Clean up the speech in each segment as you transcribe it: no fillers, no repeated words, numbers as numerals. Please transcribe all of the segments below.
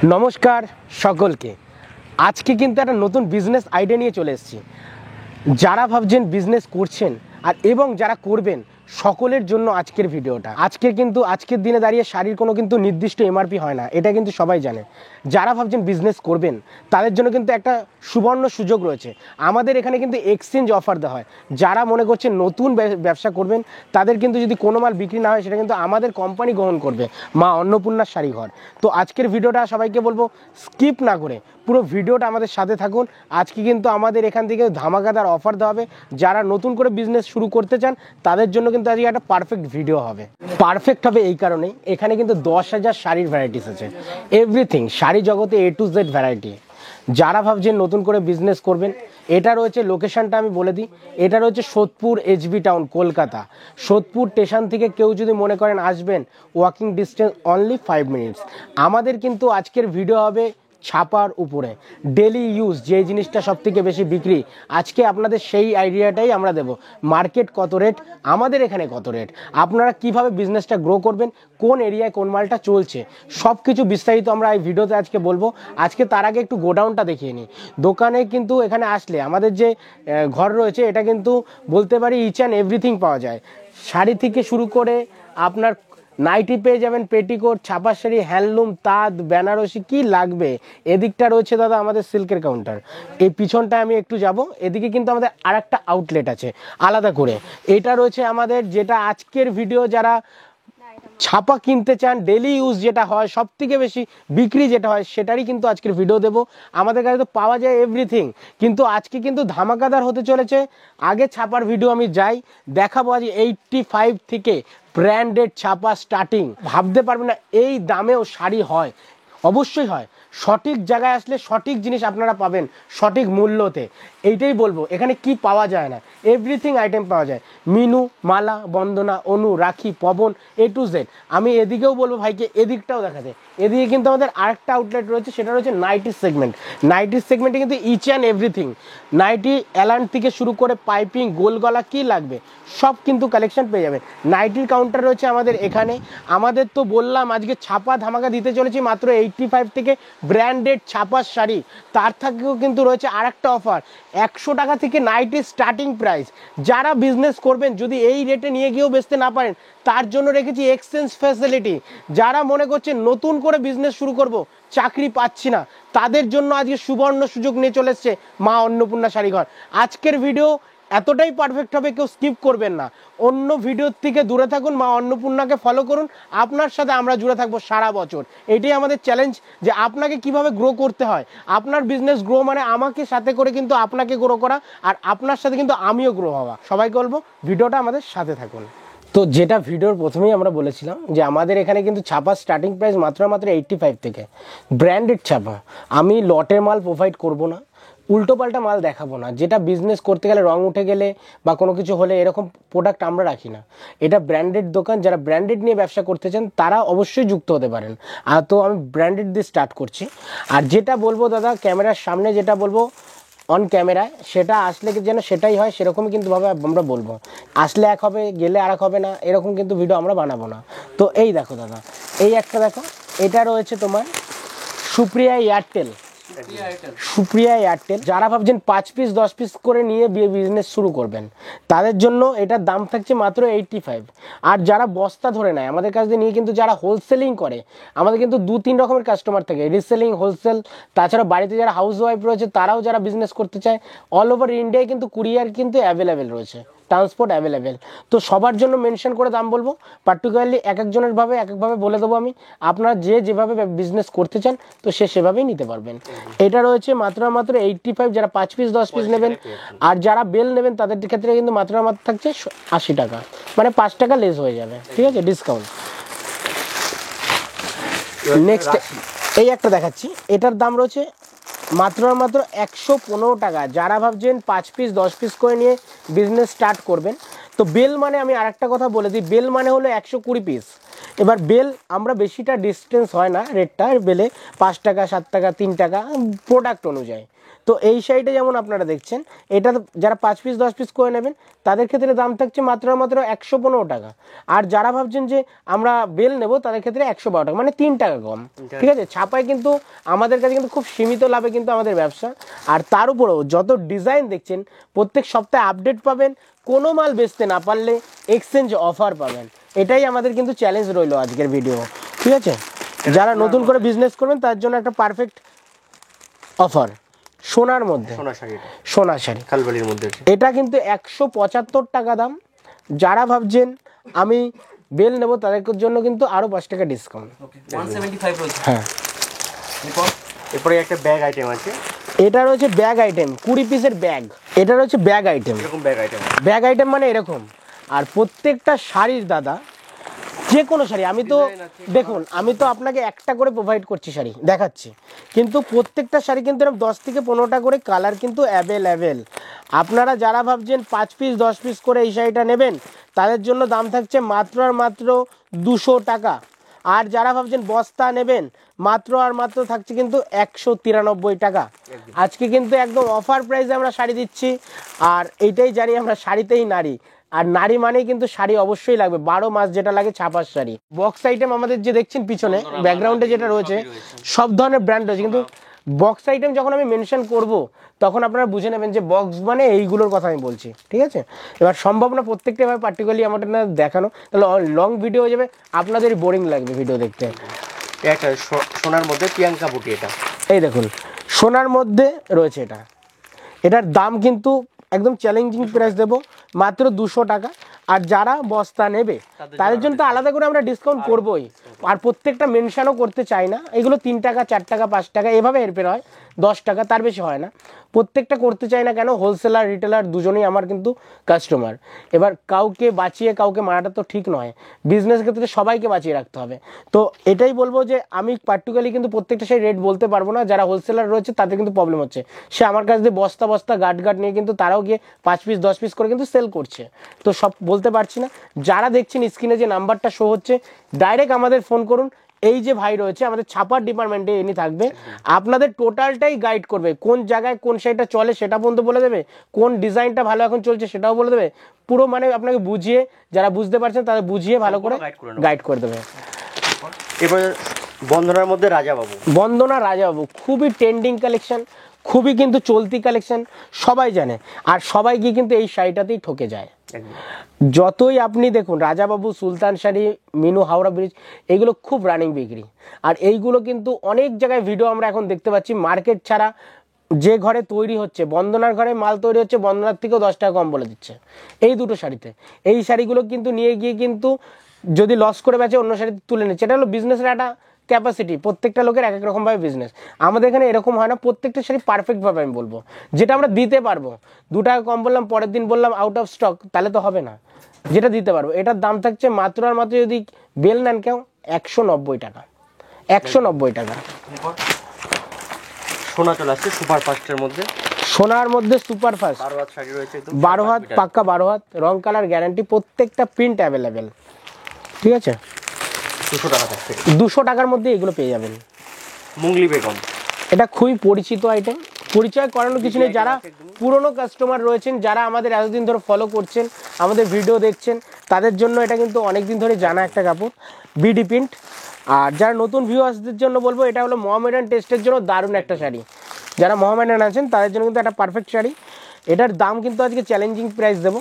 নমস্কার সকলকে। আজকে কিন্তু একটা নতুন বিজনেস আইডিয়া নিয়ে চলে এসেছি। যারা ভাবছেন বিজনেস করছেন আর এবং যারা করবেন সকলের জন্য আজকের ভিডিওটা। আজকের দিনে দাঁড়িয়ে শাড়ির কোনো কিন্তু নির্দিষ্ট এমআরপি হয় না, এটা কিন্তু সবাই জানে। যারা ভাবছেন বিজনেস করবেন তাদের জন্য কিন্তু একটা সুবর্ণ সুযোগ রয়েছে। আমাদের এখানে কিন্তু এক্সচেঞ্জ অফার দেওয়া হয়। যারা মনে করছেন নতুন ব্যবসা করবেন তাদের কিন্তু যদি কোনো মাল বিক্রি না হয় সেটা কিন্তু আমাদের কোম্পানি গ্রহণ করবে, মা অন্নপূর্ণার শাড়িঘর। তো আজকের ভিডিওটা সবাইকে বলবো স্কিপ না করে পুরো ভিডিওটা আমাদের সাথে থাকুন। আজকে কিন্তু আমাদের এখান থেকে ধামাকাদার অফার দেওয়া হবে। যারা নতুন করে বিজনেস শুরু করতে চান তাদের জন্য কিন্তু আজকে একটা পারফেক্ট ভিডিও হবে। পারফেক্ট হবে এই কারণেই, এখানে কিন্তু 10,000 শাড়ির ভ্যারাইটিস আছে। এভরিথিং শাড়ি জগতে A to Z ভ্যারাইটি। যারা ভাবছেন নতুন করে বিজনেস করবেন, এটা রয়েছে লোকেশনটা আমি বলে দিই। এটা রয়েছে Sodepur HB town, Kolkata. Sodepur station থেকে কেউ যদি মনে করেন আসবেন, ওয়াকিং ডিস্টেন্স অনলি 5 মিনিটস। আমাদের কিন্তু আজকের ভিডিও হবে ছাপার উপরে, ডেলি ইউজ যে জিনিসটা সব থেকে বেশি বিক্রি। আজকে আপনাদের সেই আইডিয়াটাই আমরা দেব। মার্কেট কত রেট, আমাদের এখানে কত রেট, আপনারা কিভাবে বিজনেসটা গ্রো করবেন, কোন এরিয়ায় কোন মালটা চলছে, সব কিছু বিস্তারিত আমরা এই ভিডিওতে আজকে বলবো। আজকে তার আগে একটু গোডাউনটা দেখিয়ে নিই। দোকানে কিন্তু এখানে আসলে আমাদের যে ঘর রয়েছে এটা কিন্তু বলতে পারি ইচ অ্যান্ড এভরিথিং পাওয়া যায়। শাড়ি থেকে শুরু করে আপনার নাইটি পেয়ে যাবেন, পেটিকোট, ছাপা শাড়ি, হ্যান্ডলুম, তাঁত, বেনারসি, কি লাগবে। এদিকটা রয়েছে দাদা আমাদের সিল্কের কাউন্টার। এই পিছনটায় আমি একটু যাব, এদিকে কিন্তু আমাদের আরেকটা আউটলেট আছে আলাদা করে। এটা রয়েছে আমাদের, যেটা আজকের ভিডিও যারা ছাপা কিনতে চান, ডেলি ইউজ যেটা হয় সব থেকে বেশি বিক্রি যেটা হয় সেটারই কিন্তু আজকের ভিডিও দেব। আমাদের কাছে তো পাওয়া যায় এভরিথিং, কিন্তু আজকে কিন্তু ধামাকাদার হতে চলেছে। আগে ছাপার ভিডিও আমি যাই, দেখাবো আজ 85 থেকে ব্র্যান্ডেড ছাপা স্টার্টিং। ভাবতে পারবেন না এই দামেও শাড়ি হয়। অবশ্যই হয়, সঠিক জায়গায় আসলে সঠিক জিনিস আপনারা পাবেন সঠিক মূল্যতে। এইটাই বলবো, এখানে কি পাওয়া যায় না, এভরিথিং আইটেম পাওয়া যায়। মিনু, মালা, বন্দনা, অনু, রাখি, পবন, A to Z। আমি এদিকেও বলবো ভাইকে এদিকটাও দেখাতে। এদিকে কিন্তু আমাদের আরেকটা আউটলেট রয়েছে, সেটা রয়েছে নাইটি সেগমেন্ট। নাইটি সেগমেন্টে কিন্তু each and everything ninety, Alan থেকে শুরু করে পাইপিং, গোল গলা, কি লাগবে সব কিন্তু কালেকশন পেয়ে যাবেন। নাইটির কাউন্টার রয়েছে আমাদের এখানে। আমাদের তো বললাম আজকে ছাপা ধামাকা দিতে চলেছি মাত্র 85 থেকে ব্র্যান্ডেড ছাপার শাড়ি। তার থেকেও কিন্তু রয়েছে আরেকটা অফার, 100 টাকা থেকে নাইটির স্টার্টিং প্রাইস। যারা বিজনেস করবেন যদি এই রেটে নিয়ে গিয়েও বেচতে না পারেন তার জন্য রেখেছি এক্সচেঞ্জ ফ্যাসিলিটি। যারা মনে করছেন নতুন করে বিজনেস শুরু করব, চাকরি পাচ্ছি না, তাদের জন্য আজকে সুবর্ণ সুযোগ নিয়ে চলে এসছে মা অন্নপূর্ণা শাড়িঘর। আজকের ভিডিও এতটাই পারফেক্ট হবে, কেউ স্কিপ করবেন না। অন্য ভিডিওর থেকে দূরে থাকুন, মা অন্নপূর্ণাকে ফলো করুন। আপনার সাথে আমরা জুড়ে থাকবো সারা বছর। এটাই আমাদের চ্যালেঞ্জ, যে আপনাকে কিভাবে গ্রো করতে হয়। আপনার বিজনেস গ্রো মানে আমাকে সাথে করে কিন্তু আপনাকে গ্রো করা, আর আপনার সাথে কিন্তু আমিও গ্রো হওয়া। সবাইকে বলবো ভিডিওটা আমাদের সাথে থাকুন। তো যেটা ভিডিওর প্রথমেই আমরা বলেছিলাম যে আমাদের এখানে কিন্তু ছাপার স্টার্টিং প্রাইস মাত্র 85 থেকে ব্র্যান্ডেড ছাপা। আমি লটের মাল প্রোভাইড করব না, উল্টোপাল্টা মাল দেখাবো না। যেটা বিজনেস করতে গেলে রং উঠে গেলে বা কোনো কিছু হলে এরকম প্রোডাক্ট আমরা রাখি না। এটা ব্র্যান্ডেড দোকান, যারা ব্র্যান্ডেড নিয়ে ব্যবসা করতে চান তারা অবশ্যই যুক্ত হতে পারেন। আর তো আমি ব্র্যান্ডেড দিয়ে স্টার্ট করছি। আর যেটা বলবো দাদা, ক্যামেরার সামনে যেটা বলবো অন ক্যামেরায়, সেটা আসলে যেন সেটাই হয় সেরকমই কিন্তু ভাবে আমরা বলবো। আসলে এক হবে, গেলে আর এক হবে না, এরকম কিন্তু ভিডিও আমরা বানাবো না। তো এই দেখো দাদা, এই একটা দেখো, এটা রয়েছে তোমার সুপ্রিয়া এয়ারটেল। সুপ্রিয়া এয়ারটেল, যারা ভাবছেন 5 পিস 10 পিস করে নিয়ে বিজনেস শুরু করবেন তাদের জন্য এটার দাম থাকছে মাত্র 85। আর যারা বস্তা ধরে নেয় আমাদের কাছ থেকে নিয়ে, কিন্তু যারা হোলসেলিং করে, আমাদের কিন্তু 2-3 রকমের কাস্টমার থাকে, রিসেলিং, হোলসেল। তাছাড়া বাড়িতে যারা হাউস ওয়াইফ রয়েছে তারাও যারা বিজনেস করতে চায়, অল ওভার ইন্ডিয়ায় কিন্তু কুরিয়ার কিন্তু অ্যাভেলেবেল রয়েছে, ট্রান্সপোর্ট অ্যাভেলেবেল। তো সবার জন্য মেনশন করে দাম বলবো, পার্টিকুলারলি এক একজনের ভাবে এক একভাবে বলে দেবো আমি। আপনারা যেভাবে বিজনেস করতে চান তো সে সেভাবেই নিতে পারবেন। এটা রয়েছে মাত্র 85, যারা 5 পিস 10 পিস নেবেন। আর যারা বেল নেবেন তাদের ক্ষেত্রে কিন্তু মাত্র থাকছে 80 টাকা, মানে 5 টাকা লেস হয়ে যাবে, ঠিক আছে, ডিসকাউন্ট। নেক্সট এই একটা দেখাচ্ছি, এটার দাম রয়েছে মাত্র 115 টাকা। যারা ভাবছেন 5 পিস 10 পিস করে নিয়ে বিজনেস স্টার্ট করবেন, তো বেল মানে আমি আরেকটা কথা বলে দিই, বেল মানে হলো 120 পিস। এবার বেল আমরা বেশিটা ডিস্টেন্স হয় না রেটটা, বেলে 5 টাকা 7 টাকা 3 টাকা প্রোডাক্ট অনুযায়ী। তো এই সাইডে যেমন আপনারা দেখছেন, এটা যারা 5 পিস 10 পিস করে নেবেন তাদের ক্ষেত্রে দাম থাকছে মাত্র 115 টাকা। আর যারা ভাবছেন যে আমরা বেল নেব তাদের ক্ষেত্রে 112 টাকা, মানে 3 টাকা কম। ঠিক আছে, ছাপায় কিন্তু আমাদের কাছে কিন্তু খুব সীমিত লাভে কিন্তু আমাদের ব্যবসা। আর তার উপরেও যত ডিজাইন দেখছেন প্রত্যেক সপ্তাহে আপডেট পাবেন, কোনো মাল বেচতে না পারলে এক্সচেঞ্জ অফার পাবেন। এটাই আমাদের কিন্তু চ্যালেঞ্জ রইলো আজকের ভিডিও। ঠিক আছে, যারা নতুন করে বিজনেস করবেন তার জন্য একটা পারফেক্ট অফার। সোনার মধ্যে সোনা শাড়ি খালবালির মধ্যে এটা কিন্তু 175 টাকা দাম। যারা ভাবছেন আমি বেল নেব তাদের জন্য কিন্তু আরো 5 টাকা ডিসকাউন্ট। 175 হ্যাঁ, এরপরে একটা ব্যাগ আইটেম আছে, এটা রয়েছে ব্যাগ আইটেম 20 পিসের ব্যাগ। এটা রয়েছে ব্যাগ আইটেম, এরকম ব্যাগ আইটেম। ব্যাগ আইটেম মানে এরকম। আর প্রত্যেকটা শাড়ির দাদা যে কোনো শাড়ি, আমি তো দেখুন আমি তো আপনাকে একটা করে প্রোভাইড করছি শাড়ি দেখাচ্ছি, কিন্তু প্রত্যেকটা শাড়ি কিন্তু এরকম 10 থেকে 15টা করে কালার কিন্তু অ্যাভেলেবেল। আপনারা যারা ভাবছেন 5 পিস 10 পিস করে এই শাড়িটা নেবেন তাদের জন্য দাম থাকছে মাত্র আর মাত্র 200 টাকা। আর যারা ভাবছেন বস্তা নেবেন মাত্র আর মাত্র থাকছে কিন্তু 193 টাকা। আজকে কিন্তু একদম অফার প্রাইসে আমরা শাড়ি দিচ্ছি। আর এইটাই জানি আমরা শাড়িতেই নারী, আর নারী মানেই কিন্তু শাড়ি অবশ্যই লাগবে, 12 মাস যেটা লাগে ছাপার শাড়ি। বক্স আইটেম আমাদের যে দেখছেন পিছনে ব্যাকগ্রাউন্ডে যেটা রয়েছে সব ধরনের ব্র্যান্ড রয়েছে, কিন্তু বক্স আইটেম যখন আমি মেনশন করব তখন আপনারা বুঝে নেবেন যে বক্স মানে এইগুলোর কথা আমি বলছি। ঠিক আছে, এবার সম্ভব না প্রত্যেকটা এবার পার্টিকুলারলি আমাদের না দেখানো, তাহলে লং ভিডিও হয়ে যাবে, আপনাদের বোরিং লাগবে ভিডিও দেখতে। একটা সোনার মধ্যে প্রিয়াঙ্কা বুটি, এটা এই দেখুন সোনার মধ্যে রয়েছে এটা, এটার দাম কিন্তু একদম চ্যালেঞ্জিং প্রাইস দেবো মাত্র 200 টাকা। আর যারা বস্তা নেবে তাদের জন্য তো আলাদা করে আমরা ডিসকাউন্ট করবোই। আর প্রত্যেকটা মেনশনও করতে চাই না, এগুলো 3 টাকা 4 টাকা 5 টাকা এভাবে হেরফের হয়, 10 টাকা তার বেশি হয় না। প্রত্যেকটা করতে চাই না কেন, হোলসেলার রিটেলার দুজনেই আমার কিন্তু কাস্টমার। এবার কাউকে বাঁচিয়ে কাউকে মারাটা তো ঠিক নয়, বিজনেস ক্ষেত্রে সবাইকে বাঁচিয়ে রাখতে হবে। তো এটাই বলবো যে আমি পার্টিকুলারলি কিন্তু প্রত্যেকটা সেই রেট বলতে পারবো না, যারা হোলসেলার রয়েছে তাদের কিন্তু প্রবলেম হচ্ছে, সে আমার কাছে দিয়ে বস্তা বস্তা গাট নিয়ে কিন্তু তারাও গিয়ে 5 পিস 10 পিস করে কিন্তু সেল করছে। তো সব বলতে পারছি না, যারা দেখছেন স্ক্রিনে যে নাম্বারটা শো হচ্ছে ডাইরেক্ট আমাদের ফোন করুন। এই যে ভাই রয়েছে আমাদের ছাপার ডিপার্টমেন্টে, ইনি থাকবে, আপনাদের টোটালটাই গাইড করবে, কোন জায়গায় কোন শাড়িটা চলে সেটা পর্যন্ত বলে দেবে, কোন ডিজাইনটা ভালো এখন চলছে সেটাও বলে দেবে, পুরো মানে আপনাকে বুঝিয়ে, যারা বুঝতে পারছেন তাদের বুঝিয়ে ভালো করে গাইড করে দেবে। এবার বন্দনার মধ্যে রাজাবাবু, বন্দনা রাজাবাবু খুবই ট্রেন্ডিং কালেকশন, খুবই কিন্তু চলতি কালেকশন, সবাই জানে। আর সবাই গিয়ে কিন্তু এই শাড়িটাতেই ঠকে যায়। যতই আপনি দেখুন রাজাবাবু, সুলতান শাড়ি, মিনু, হাওড়া ব্রিজ, এগুলো খুব রানিং বিক্রি। আর এইগুলো কিন্তু অনেক জায়গায় ভিডিও আমরা এখন দেখতে পাচ্ছি, মার্কেট ছাড়া যে ঘরে তৈরি হচ্ছে, বন্দনার ঘরে মাল তৈরি হচ্ছে বন্দনার থেকেও 10 টাকা কম বলে দিচ্ছে এই দুটো শাড়িতে। এই শাড়িগুলো কিন্তু নিয়ে গিয়ে কিন্তু যদি লস করে বেচে অন্য শাড়িতে তুলে নিচ্ছে, এটা হলো বিজনেসের একটা ক্যাপাসিটি, প্রত্যেকটা লোকের এক এক রকমভাবে বিজনেস। আমাদের এখানে এরকম হয় না, প্রত্যেকটা শাড়ি পারফেক্টভাবে আমি বলবো যেটা আমরা দিতে পারবো। 2 টাকা কম বললাম, পরের দিন বললাম আউট অফ স্টক, তাহলে তো হবে না। যেটা দিতে পারবো এটার দাম থাকছে মাত্র আর মাত্র, যদি বেল নেন কেউ 190 টাকা, 190 টাকা। সোনা চলে আসছে সুপার ফাস্টের মধ্যে, সোনার মধ্যে সুপার ফাস্ট 12 হাত শাড়ি রয়েছে, 12 হাত পাক্কা 12 হাত, রং কালার গ্যারান্টি, প্রত্যেকটা প্রিন্ট অ্যাভেলেবেল। ঠিক আছে, 200 টাকা থাকছে, 200 টাকার মধ্যে এগুলো পেয়ে যাবেন। মুঙ্গলি বেগম, এটা খুবই পরিচিত আইটেম, পরিচয় করানোর কিছু নেই। যারা পুরনো কাস্টমার রয়েছেন, যারা আমাদের এতদিন ধরে ফলো করছেন, আমাদের ভিডিও দেখছেন, তাদের জন্য এটা কিন্তু অনেক দিন ধরে জানা একটা কাপড়, বিডি প্রিন্ট। আর যারা নতুন ভিউয়ার্সদের জন্য বলবো, এটা হলো মোহামেডান টেস্টের জন্য দারুণ একটা শাড়ি। যারা মোহামেডান আছেন তাদের জন্য কিন্তু একটা পারফেক্ট শাড়ি। এটার দাম কিন্তু আজকে চ্যালেঞ্জিং প্রাইস দেবো,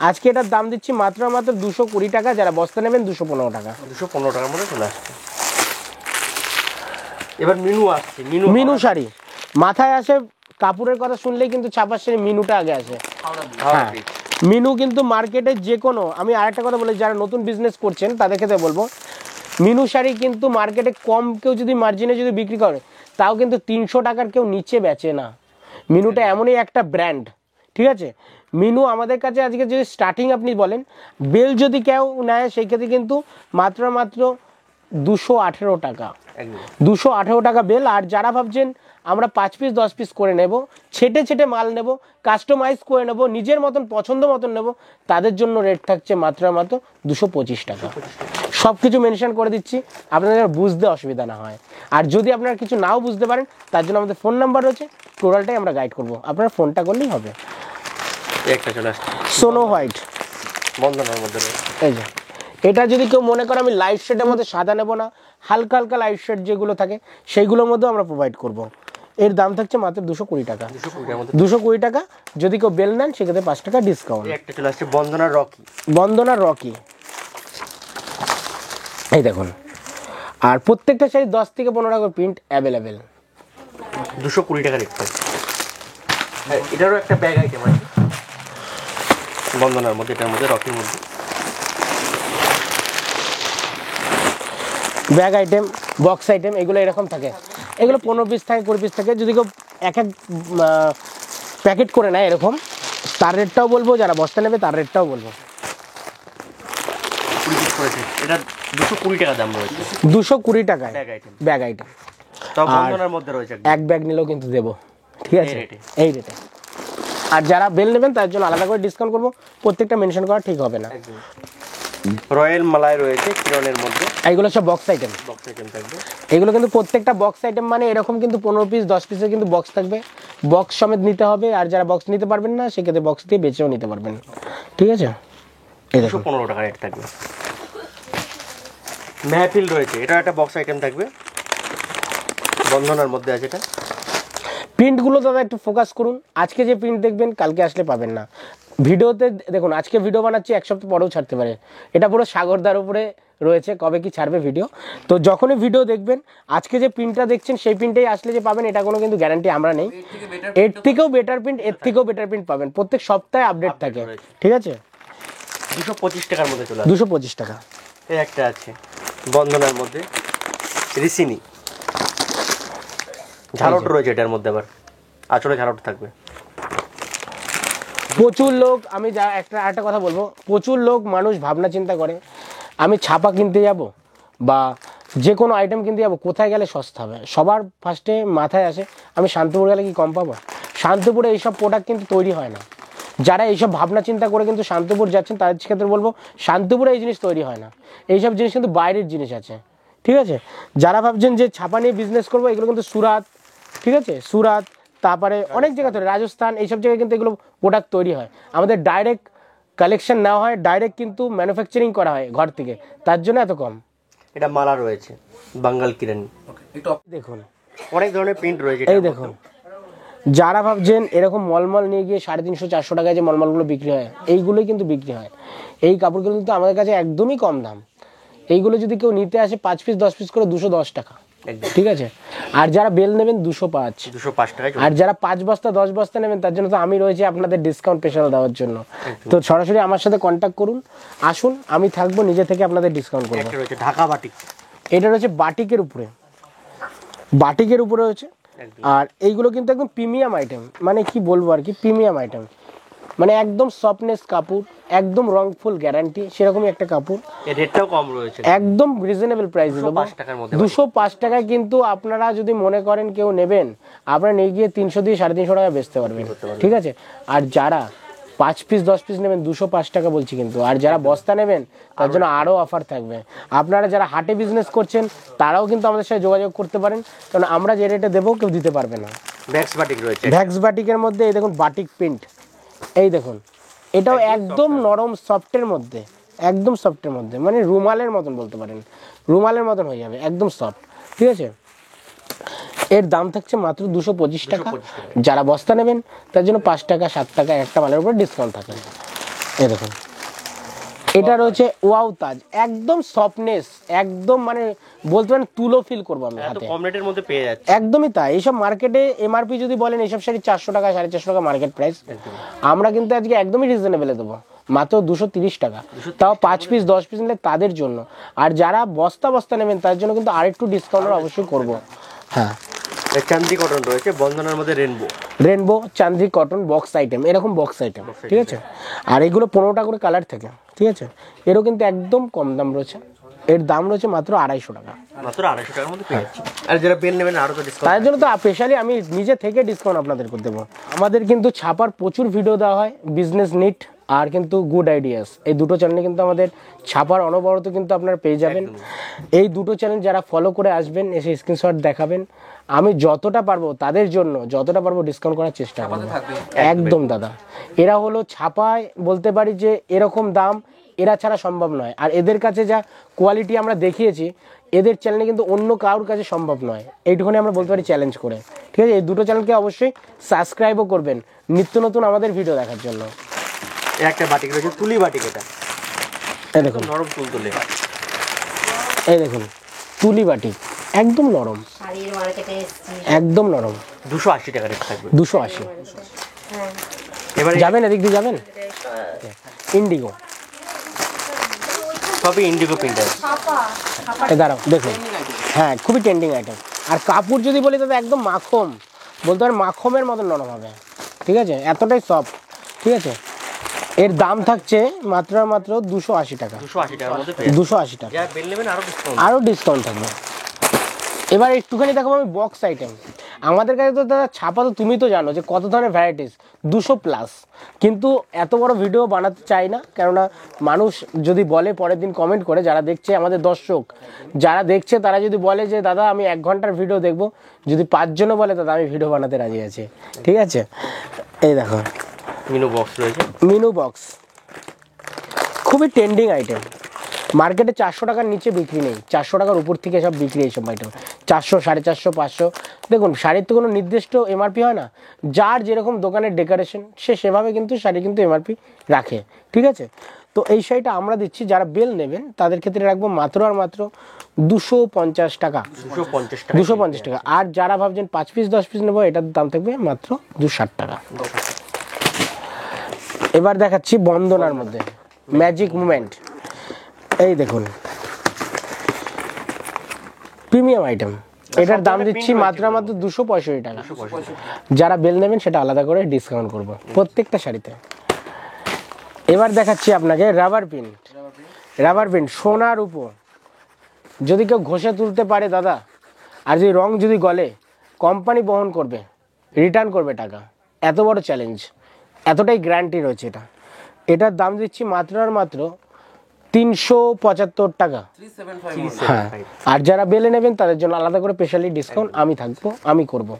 আজকে এটার দাম দিচ্ছি মাত্র মাত্র 220 টাকা। যারা বস্তা নেবেন 215 টাকা, 215 টাকার মধ্যে চলে আসছে। এবার মিনু আসছে, মিনু শাড়ি মাথায় আসে, কাপড়ের কথা শুনলেই কিন্তু ছাপার শাড়ি মিনুটা আগে আসে। হ্যাঁ, মিনু কিন্তু মার্কেটে যে কোনো, আমি আরেকটা কথা বলি, যারা নতুন বিজনেস করছেন তাদের ক্ষেত্রে বলবো, মিনু শাড়ি কিন্তু মার্কেটে কম কেউ যদি মার্জিনে যদি বিক্রি করে তাও কিন্তু 300 টাকার কেউ নিচে বেচে না। মিনুটা এমনই একটা ব্র্যান্ড। ঠিক আছে, মিনু আমাদের কাছে আজকে যদি স্টার্টিং আপনি বলেন, বেল যদি কেউ নেয় সেই ক্ষেত্রে কিন্তু মাত্র মাত্র 218 টাকা, 218 টাকা বেল। আর যারা ভাবছেন আমরা 5 পিস 10 পিস করে নেব, ছেটে ছেটে মাল নেব, কাস্টমাইজ করে নেব, নিজের মতন পছন্দ মতন নেব, তাদের জন্য রেট থাকছে মাত্র মাত্র 225 টাকা। সব কিছু মেনশন করে দিচ্ছি, আপনাদের যেন বুঝতে অসুবিধা না হয়। আর যদি আপনারা কিছু নাও বুঝতে পারেন, তার জন্য আমাদের ফোন নাম্বার রয়েছে, টোটালটাই আমরা গাইড করব, আপনারা ফোনটা করলেই হবে। একটা চলে আসছে সোনো হোয়াইট, বন্ধনার মধ্যে রয়েছে। এই যে এটা যদি কেউ মনে করে আমি লাইট শেডের মধ্যে সাদা নেবো না, হালকা হালকা লাইট শেড যেগুলো থাকে সেইগুলোর মধ্যেও আমরা প্রোভাইড করব। এর দাম থাকছে মাত্র 220 টাকা। 220 মধ্যে 220 টাকা। যদি কেউ বেল নেন সেক্ষেত্রে 5 টাকা ডিসকাউন্ট। একটা চলে আসছে বন্ধনার রকি। বন্দনার রকি, এই দেখুন। আর প্রত্যেকটা শাড়ি 10 থেকে 15 টাকা প্রিন্ট অ্যাভেলেবেল। 220 টাকা রেট থাকছে। এটারও একটা ব্যাগ আইটেম আছে বন্ধনার মধ্যে, এটার মধ্যে রকির মধ্যে ব্যাগ আইটেম, বক্স আইটেম, এগুলো এরকম থাকে। এগুলো 15 পিস থাকে, 20 পিস থাকে। যদি কেউ এক এক প্যাকেট করে নেয় এরকম, তার রেটটাও বলবো, যারা বস্তা নেবে তার রেটটাও বলবো। 20 পিস করেছে, এটা 220 টাকা দাম রয়েছে 220 টাকায় ব্যাগ আইটেম। Bag item. তাও বন্ধনার মধ্যে রয়েছে একদম। এক ব্যাগ নিলেও কিন্তু দেবো, ঠিক আছে, এই রেটে। এই রেটে। আর যারা বেল নেবেন তার জন্য আলাদা করে ডিসকাউন্ট করবো, প্রত্যেকটা মেনশন করা ঠিক হবে না। একদম রয়্যাল মালাই রয়েছে কিরণের মধ্যে, এইগুলো সব বক্স আইটেম। বক্স আইটেম থাকবে। এগুলো কিন্তু প্রত্যেকটা বক্স আইটেম, মানে এরকম কিন্তু 15 পিস 10 পিসের কিন্তু বক্স থাকবে, বক্স সমেত নিতে হবে। আর যারা বক্স নিতে পারবেন না সেক্ষেত্রে বক্স দিয়ে বেচেও নিতে পারবেন, ঠিক আছে। এই দেখুন 215 টাকা রেট থাকবে। মেহফিল রয়েছে, এটা একটা বক্স আইটেম থাকবে, বন্ধনার মধ্যে আছে এটা। প্রিন্টগুলো দাদা একটু ফোকাস করুন। আজকে যে প্রিন্ট দেখবেন কালকে আসলে পাবেন না। ভিডিওতে দেখুন, আজকে ভিডিও বানাচ্ছি, এক সপ্তাহ পরেও ছাড়তে পারে। এটা পুরো সাগরদার উপরে রয়েছে কবে কি ছাড়বে ভিডিও। তো যখনই ভিডিও দেখবেন, আজকে যে প্রিন্টটা দেখছেন সেই প্রিন্টেই আসলে যে পাবেন এটা কোনো কিন্তু গ্যারান্টি আমরা নেই। এর থেকেও বেটার প্রিন্ট, এর থেকেও বেটার প্রিন্ট পাবেন, প্রত্যেক সপ্তাহে আপডেট থাকে, ঠিক আছে। 225 টাকার মধ্যে চলে আসবে। 225 টাকা। এই একটা আছে বন্ধনার মধ্যে রিসিনি, ঝালট রয়েছে এটার মধ্যে, আবার আঁচলে ঝালট থাকবে। প্রচুর লোক, আমি যা একটা কথা বলবো, প্রচুর লোক মানুষ ভাবনা চিন্তা করে আমি ছাপা কিনতে যাব বা যে কোনো আইটেম কিনতে যাব, কোথায় গেলে সস্তা হবে। সবার ফার্স্টে মাথায় আসে আমি শান্তিপুর গেলে কি কম পাবো। শান্তিপুরে এইসব প্রোডাক্ট কিন্তু তৈরি হয় না। যারা এইসব ভাবনা চিন্তা করে কিন্তু শান্তিপুর যাচ্ছেন তাদের ক্ষেত্রে বলবো, শান্তিপুরে এই জিনিস তৈরি হয় না। এইসব জিনিস কিন্তু বাইরের জিনিস আছে, ঠিক আছে। যারা ভাবছেন যে ছাপা নিয়ে বিজনেস করবো, এগুলো কিন্তু সুরাত, ঠিক আছে, সুরাত, তারপরে অনেক জায়গা তৈরি, রাজস্থান, এইসব জায়গায় কিন্তু এগুলো প্রোডাক্ট তৈরি হয়। আমাদের ডাইরেক্ট কালেকশন নেওয়া হয়, ডাইরেক্ট কিন্তু ম্যানুফ্যাকচারিং করা হয় ঘর থেকে, তার জন্য এত কম। এটা মালা রয়েছে বাঙ্গাল কিরানি, দেখুন অনেক ধরনের প্রিন্ট রয়েছে এই দেখুন। যারা ভাবছেন এরকম মলমল নিয়ে গিয়ে 350-400 টাকায় যে মলমলগুলো বিক্রি হয়, এইগুলোই কিন্তু বিক্রি হয়। এই কাপড়গুলো কিন্তু আমাদের কাছে একদমই কম দাম। এইগুলো যদি কেউ নিতে আসে 5 পিস 10 পিস করে 210 টাকা, ঠিক আছে। আর যারা বেল নেবেন 205, 205 টাকায়। আর যারা 5 বস্তা 10 বস্তা নেবেন তার জন্য তো আমি রয়েছি আপনাদের ডিসকাউন্ট স্পেশাল দেওয়ার জন্য। তো সরাসরি আমার সাথে কন্ট্যাক্ট করুন, আসুন, আমি থাকবো নিজে থেকে আপনাদের ডিসকাউন্ট করবো। একটা রয়েছে ঢাকা বাটিক, এটা রয়েছে বাটিকের উপরে, বাটিকের উপরে রয়েছে। আর এইগুলো কিন্তু একদম প্রিমিয়াম আইটেম, মানে কি বলবো আর কি, প্রিমিয়াম আইটেম, মানে একদম সফটনেস কাপড়, একদম রংফুল গ্যারান্টি, সেরকমই একটা কাপড়। এর রেটটাও কম রয়েছে, একদম রিজনেবল প্রাইস দেবো, 205 টাকার মধ্যে। 205 টাকায় কিন্তু আপনারা যদি মনে করেন কেউ নেবেন, আপনারা নিয়ে গিয়ে 300 দিয়ে 350 টাকা বেচতে পারবেন, ঠিক আছে। আর যারা 5 পিস 10 পিস নেবেন 205 টাকা বলছি কিন্তু। আর যারা বস্তা নেবেন তার জন্য আরও অফার থাকবে। আপনারা যারা হাটে বিজনেস করছেন তারাও কিন্তু আমাদের সাথে যোগাযোগ করতে পারেন, কারণ আমরা যে রেটে দেবো কেউ দিতে পারবে না। ভ্যাক্স বাটিক রয়েছে, ভ্যাক্স বাটিকের মধ্যে এই দেখুন বাটিক প্রিন্ট, এই দেখুন, এটাও একদম নরম সফটের মধ্যে, একদম সফটের মধ্যে, মানে রুমালের মতন বলতে পারেন, রুমালের মতন হয়ে যাবে, একদম সফট, ঠিক আছে। এর দাম থাকছে মাত্র 225 টাকা। যারা বস্তা নেবেন তার জন্য 5 টাকা 7 টাকা একটা মালের উপর ডিসকাউন্ট থাকে। এই দেখুন, এটা রয়েছে ওয়াও তাজ, একদম সফটনেস, একদম মানে বলতে পারেন তুলো ফিল করবো আমি এত হাতে, কম রেটের মধ্যে পেয়ে যাচ্ছে। একদমই তাই। এইসব মার্কেটে এমআরপি যদি বলেন এইসব শাড়ি 400 টাকা 450 টাকা মার্কেট প্রাইস, আমরা কিন্তু আজকে একদমই রিজনেবলে দেবো, মাত্র 230 টাকা, তাও 5 পিস 10 পিস নিলে তাদের জন্য। আর যারা বস্তা বস্তা নেবেন তার জন্য কিন্তু আরেকটু ডিসকাউন্ট অবশ্যই করবো। হ্যাঁ, চান্দি কটন রয়েছে বন্ধনার মধ্যে, রেনবো চান্দি কটন বক্স আইটেম, এরকম বক্স আইটেম, ঠিক আছে। আর এগুলো 15টা করে কালার থাকে, ঠিক আছে। এরও কিন্তু একদম কম দাম রয়েছে, এর দাম রয়েছে মাত্র 250 টাকা, মাত্র 250 টাকার মধ্যে পেয়ে যাচ্ছে। আর যারা বেল নেবেন আরো তো ডিসকাউন্ট, তার জন্য তো স্পেশালি আমি নিজে থেকে ডিসকাউন্ট আপনাদের করে দেবো। আমাদের কিন্তু ছাপার প্রচুর ভিডিও দেওয়া হয়, বিজনেস নিট আর কিন্তু গুড আইডিয়াস, এই দুটো চ্যানেলে কিন্তু আমাদের ছাপার অনবরত কিন্তু আপনারা পেয়ে যাবেন। এই দুটো চ্যানেল যারা ফলো করে আসবেন, এসে স্ক্রিনশট দেখাবেন, আমি যতটা পারবো তাদের জন্য যতটা পারবো ডিসকাউন্ট করার চেষ্টা করবো। একদম দাদা, এরা হলো ছাপায় বলতে পারি যে এরকম দাম এরা ছাড়া সম্ভব নয়। আর এদের কাছে যা কোয়ালিটি আমরা দেখিয়েছি, এদের চ্যানেলে কিন্তু অন্য কারোর কাছে সম্ভব নয়, এইটুকুনি আমরা বলতে পারি চ্যালেঞ্জ করে। ঠিক আছে, এই দুটো চ্যানেলকে অবশ্যই সাবস্ক্রাইবও করবেন নিত্য নতুন আমাদের ভিডিও দেখার জন্য। একটা বাটিক রয়েছে, তুলি বাটিক, এটা এই দেখুন নরম তুলতুলে, এই দেখুন তুলি বাটি, একদম নরম, একদম নরম। 280 টাকা রেট থাকবে। 280। এবারে যাবেন এদিক দিয়ে যাবেন, ইন্ডিগো, সবই ইন্ডিগো প্রিন্টার। দাঁড়াও দেখুন, হ্যাঁ খুবই ট্রেন্ডিং আইটেম। আর কাপড় যদি বলি তবে একদম মাখন, বলতে পারেন মাখমের মতন নরম হবে। ঠিক আছে, এতটাই সফট। ঠিক আছে, এর দাম থাকছে মাত্র আর মাত্র 280 টাকা। 280 টাকার মধ্যে 280 টাকা, যা বিল নেবেন আরো ডিসকাউন্ট, আরও ডিসকাউন্ট থাকবে। এবার একটুখানি দেখাবো আমি বক্স আইটেম। আমাদের কাছে তো দাদা ছাপা তো তুমি তো জানো যে কত ধরনের ভ্যারাইটিস, 200+। কিন্তু এত বড় ভিডিও বানাতে চাই না, কেননা মানুষ যদি বলে পরের দিন কমেন্ট করে, যারা দেখছে আমাদের দর্শক যারা দেখছে তারা যদি বলে যে দাদা আমি 1 ঘন্টার ভিডিও দেখবো, যদি 5 জনও বলে দাদা আমি ভিডিও বানাতে রাজি আছি। ঠিক আছে, এই দেখো মিনু বক্স রয়েছে, মিনু বক্স, খুবই ট্রেন্ডিং আইটেম। মার্কেটে 400 টাকার নিচে বিক্রি নেই, 400 টাকার উপর থেকে সব বিক্রি এইসব আইটেম। 400, 450, 500। দেখুন শাড়ির তো কোনো নির্দিষ্ট এমআরপি হয় না, যার যেরকম দোকানের ডেকোরেশন সে সেভাবে কিন্তু শাড়ি কিন্তু এমআরপি রাখে। ঠিক আছে, তো এই শাড়িটা আমরা দিচ্ছি, যারা বেল নেবেন তাদের ক্ষেত্রে রাখবো মাত্র আর মাত্র 250 টাকা। 250 টাকা, 250 টাকা। আর যারা ভাবছেন 5 পিস 10 পিস নেবো, এটার দাম থাকবে মাত্র 260 টাকা। এবার দেখাচ্ছি বন্দনার মধ্যে ম্যাজিক মুমেন্ট। এই দেখুন প্রিমিয়াম আইটেম, এটার দাম দিচ্ছি মাত্র মাত্র 265 টাকা। যারা বেল নেবেন সেটা আলাদা করে ডিসকাউন্ট করব প্রত্যেকটা শাড়িতে। এবার দেখাচ্ছি আপনাকে রাবার প্রিন্ট। রাবার প্রিন্ট সোনার উপর যদি কেউ ঘষে তুলতে পারে দাদা, আর যদি রং যদি গলে, কোম্পানি বহন করবে, রিটার্ন করবে টাকা। এত বড় চ্যালেঞ্জ, এতটাই গ্যারান্টি রয়েছে এটা। এটার দাম দিচ্ছি মাত্র আর মাত্র 375 টাকা। হ্যাঁ, আর যারা বেলে নেবেন তাদের জন্য আলাদা করে স্পেশালি ডিসকাউন্ট আমি থাকবো, আমি করবো।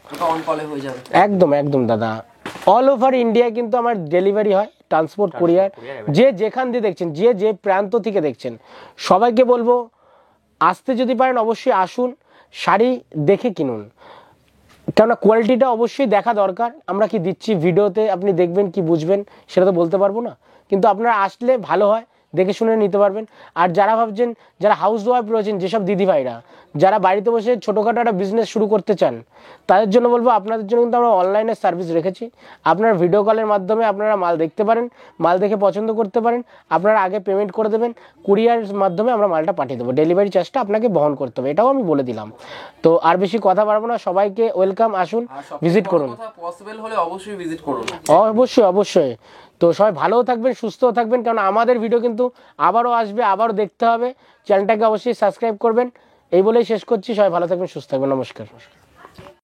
একদম একদম দাদা, অল ওভার ইন্ডিয়া কিন্তু আমার ডেলিভারি হয়, ট্রান্সপোর্ট কুরিয়ার। যে যেখান দিয়ে দেখছেন, যে যে প্রান্ত থেকে দেখছেন, সবাইকে বলবো আসতে যদি পারেন অবশ্যই আসুন, শাড়ি দেখে কিনুন, কেননা কোয়ালিটিটা অবশ্যই দেখা দরকার। আমরা কি দিচ্ছি ভিডিওতে আপনি দেখবেন কি বুঝবেন সেটা তো বলতে পারবো না, কিন্তু আপনারা আসলে ভালো হয়, দেখে শুনে নিতে পারবেন। আর যারা ভাবছেন, যারা হাউস ওয়াইফ রয়েছেন, যেসব দিদিভাইরা যারা বাড়িতে বসে ছোটোখাটো একটা বিজনেস শুরু করতে চান, তাদের জন্য বলবো আপনাদের জন্য কিন্তু আমরা অনলাইনে সার্ভিস রেখেছি। আপনারা ভিডিও কলের মাধ্যমে আপনারা মাল দেখতে পারেন, মাল দেখে পছন্দ করতে পারেন, আপনারা আগে পেমেন্ট করে দেবেন, কুরিয়ার মাধ্যমে আমরা মালটা পাঠিয়ে দেবো, ডেলিভারি চার্জটা আপনাকে বহন করতে হবে, এটাও আমি বলে দিলাম। তো আর বেশি কথা বাড়বো না, সবাইকে ওয়েলকাম, আসুন ভিজিট করুন, পসিবল হলে অবশ্যই ভিজিট করুন। অবশ্যই অবশ্যই। তো সবাই ভালোও থাকবেন, সুস্থও থাকবেন, কারণ আমাদের ভিডিও কিন্তু আবারও আসবে, আবারও দেখতে হবে। চ্যানেলটাকে অবশ্যই সাবস্ক্রাইব করবেন। এই বলেই শেষ করছি, সবাই ভালো থাকবেন, সুস্থ থাকবেন, নমস্কার।